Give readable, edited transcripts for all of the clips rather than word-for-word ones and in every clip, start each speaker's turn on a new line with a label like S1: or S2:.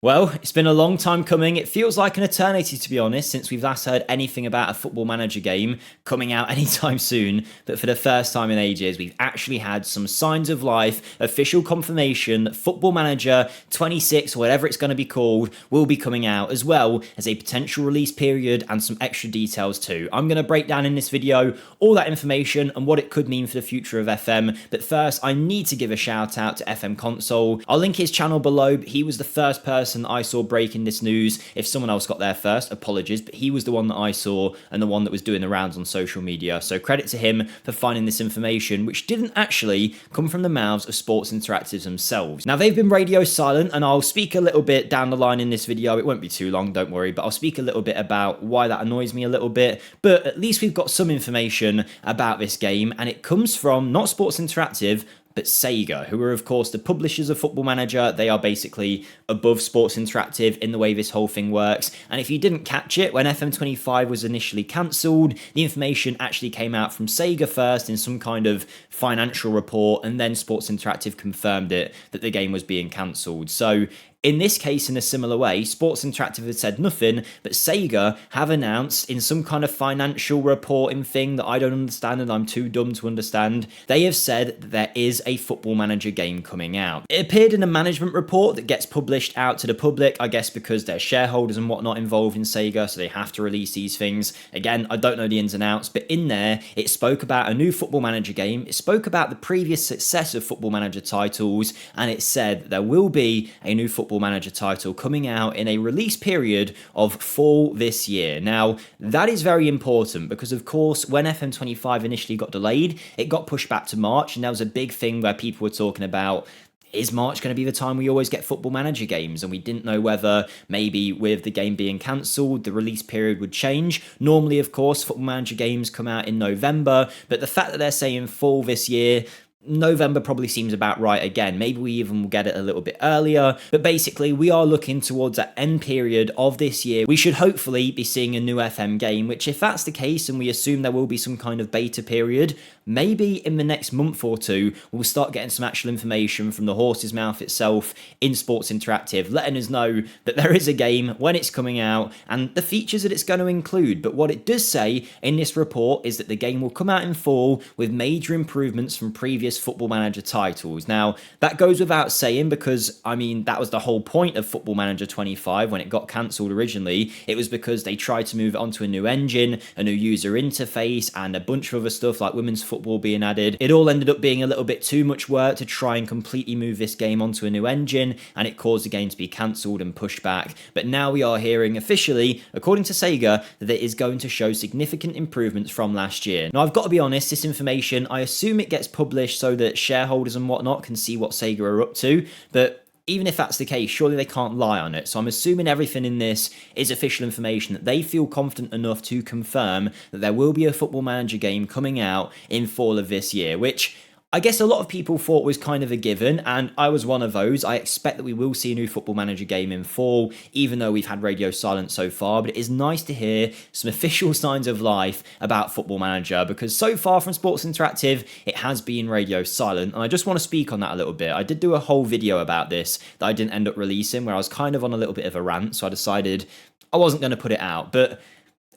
S1: Well, it's been a long time coming. It feels like an eternity, to be honest, since we've last heard anything about a Football Manager game coming out anytime soon. But for the first time in ages, we've actually had some signs of life, official confirmation that Football Manager 26, whatever it's going to be called, will be coming out, as well as a potential release period and some extra details too. I'm going to break down in this video all that information and what it could mean for the future of FM. But first, I need to give a shout out to FM Console. I'll link his channel below. He was the first person I saw breaking this news. If someone else got there first, apologies, but he was the one that I saw and the one that was doing the rounds on social media. So credit to him for finding this information, which didn't actually come from the mouths of Sports Interactive themselves. Now, they've been radio silent, and I'll speak a little bit down the line in this video. It won't be too long, don't worry, but I'll speak a little bit about why that annoys me a little bit. But at least we've got some information about this game, and it comes from not Sports Interactive, but Sega, who are of course the publishers of Football Manager. They are basically above Sports Interactive in the way this whole thing works. And if you didn't catch it, when FM25 was initially cancelled, the information actually came out from Sega first in some kind of financial report, and then Sports Interactive confirmed it that the game was being cancelled. So in this case, in a similar way, Sports Interactive had said nothing, but Sega have announced in some kind of financial reporting thing that I don't understand and I'm too dumb to understand, they have said that there is a Football Manager game coming out. It appeared in a management report that gets published out to the public, I guess because there's shareholders and whatnot involved in Sega, so they have to release these things. Again, I don't know the ins and outs, but in there, it spoke about a new Football Manager game, it spoke about the previous success of Football Manager titles, and it said there will be a new Football Manager title coming out in a release period of fall this year. Now, that is very important because, of course, when FM25 initially got delayed, it got pushed back to March, and there was a big thing where people were talking about, is March going to be the time we always get Football Manager games? And we didn't know whether maybe with the game being cancelled, the release period would change. Normally, of course, Football Manager games come out in November, but the fact that they're saying fall this year, November probably seems about right again. Maybe we even will get it a little bit earlier. But basically, we are looking towards that end period of this year. We should hopefully be seeing a new FM game, which if that's the case, and we assume there will be some kind of beta period, maybe in the next month or two, we'll start getting some actual information from the horse's mouth itself in Sports Interactive, letting us know that there is a game, when it's coming out, and the features that it's going to include. But what it does say in this report is that the game will come out in fall with major improvements from previous Football Manager titles. Now, that goes without saying because, I mean, that was the whole point of Football Manager 25 when it got cancelled originally. It was because they tried to move it onto a new engine, a new user interface, and a bunch of other stuff like women's football being added. It all ended up being a little bit too much work to try and completely move this game onto a new engine, and it caused the game to be cancelled and pushed back. But now we are hearing officially, according to Sega, that it is going to show significant improvements from last year. Now, I've got to be honest, this information, I assume it gets published so that shareholders and whatnot can see what Sega are up to, but even if that's the case, surely they can't lie on it. So I'm assuming everything in this is official information that they feel confident enough to confirm that there will be a Football Manager game coming out in fall of this year, which I guess a lot of people thought was kind of a given, and I was one of those. I expect that we will see a new Football Manager game in fall, even though we've had radio silence so far, but it is nice to hear some official signs of life about Football Manager, because so far from Sports Interactive, it has been radio silent, and I just want to speak on that a little bit. I did do a whole video about this that I didn't end up releasing, where I was kind of on a little bit of a rant, so I decided I wasn't going to put it out, but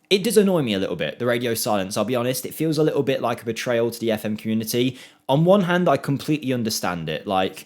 S1: it does annoy me a little bit, the radio silence, I'll be honest. It feels a little bit like a betrayal to the FM community. On one hand, I completely understand it. Like,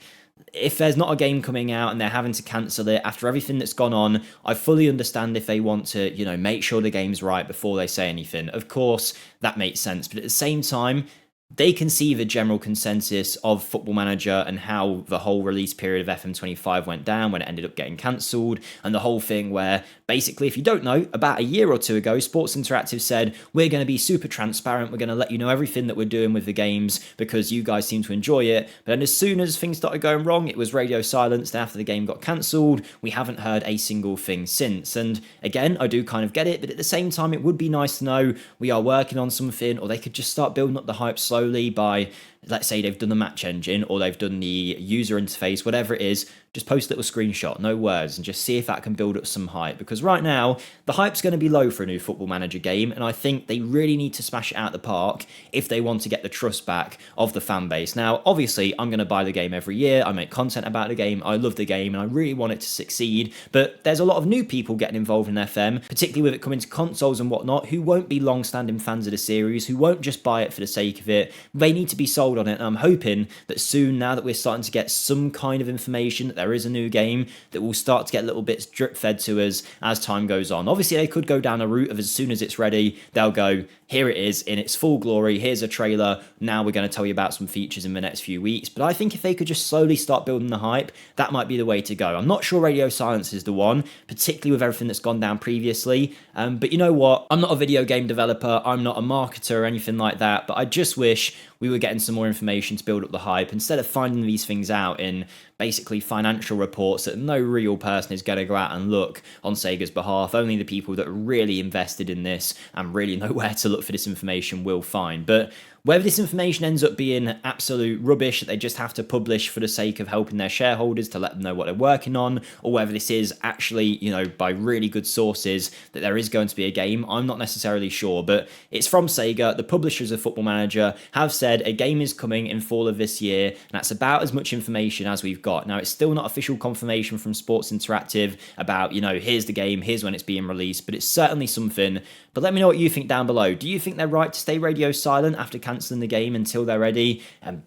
S1: if there's not a game coming out and they're having to cancel it after everything that's gone on, I fully understand if they want to, you know, make sure the game's right before they say anything. Of course, that makes sense. But at the same time, they can see the general consensus of Football Manager and how the whole release period of FM25 went down when it ended up getting cancelled, and the whole thing where basically, if you don't know, about a year or two ago, Sports Interactive said, we're going to be super transparent, we're going to let you know everything that we're doing with the games because you guys seem to enjoy it. But then as soon as things started going wrong, it was radio silence, and after the game got cancelled, we haven't heard a single thing since. And again, I do kind of get it, but at the same time, it would be nice to know we are working on something, or they could just start building up the hype slowly by let's say they've done the match engine or they've done the user interface, whatever it is, just post a little screenshot, no words, and just see if that can build up some hype. Because right now, the hype's going to be low for a new Football Manager game, and I think they really need to smash it out the park if they want to get the trust back of the fan base. Now, obviously, I'm going to buy the game every year. I make content about the game. I love the game, and I really want it to succeed. But there's a lot of new people getting involved in FM, particularly with it coming to consoles and whatnot, who won't be long-standing fans of the series, who won't just buy it for the sake of it. They need to be sold on it, and I'm hoping that soon, now that we're starting to get some kind of information that there is a new game, that will start to get little bits drip fed to us as time goes on. Obviously, they could go down a route of as soon as it's ready, they'll go, here it is in its full glory, here's a trailer, now we're going to tell you about some features in the next few weeks. But I think if they could just slowly start building the hype, that might be the way to go. I'm not sure Radio Silence is the one, particularly with everything that's gone down previously. But you know what? I'm not a video game developer, I'm not a marketer or anything like that, but I just wish we were getting some more information to build up the hype instead of finding these things out in basically financial reports that no real person is going to go out and look on Sega's behalf. Only the people that are really invested in this and really know where to look for this information will find. But whether this information ends up being absolute rubbish that they just have to publish for the sake of helping their shareholders to let them know what they're working on, or whether this is actually, you know, by really good sources that there is going to be a game, I'm not necessarily sure. But it's from Sega. The publishers of Football Manager have said a game is coming in fall of this year, and that's about as much information as we've got. Now, it's still not official confirmation from Sports Interactive about, you know, here's the game, here's when it's being released, but it's certainly something. But let me know what you think down below. Do you think they're right to stay radio silent after cancelling the game until they're ready?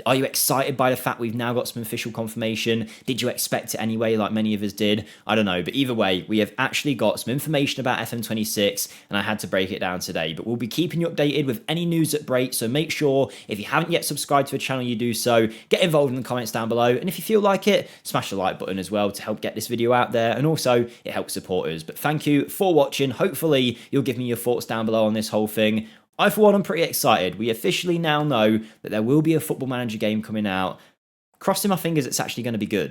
S1: Are you excited by the fact we've now got some official confirmation? Did you expect it anyway, like many of us did? I don't know, but either way, we have actually got some information about FM26, and I had to break it down today. But we'll be keeping you updated with any news that breaks, so make sure, if you haven't yet subscribed to the channel, you do so. Get involved in the comments down below, and if you feel like it, smash the like button as well to help get this video out there, and also it helps support us. But thank you for watching. Hopefully you'll give me your thoughts down below on this whole thing. I, for one, am pretty excited. We officially now know that there will be a Football Manager game coming out. Crossing my fingers it's actually going to be good.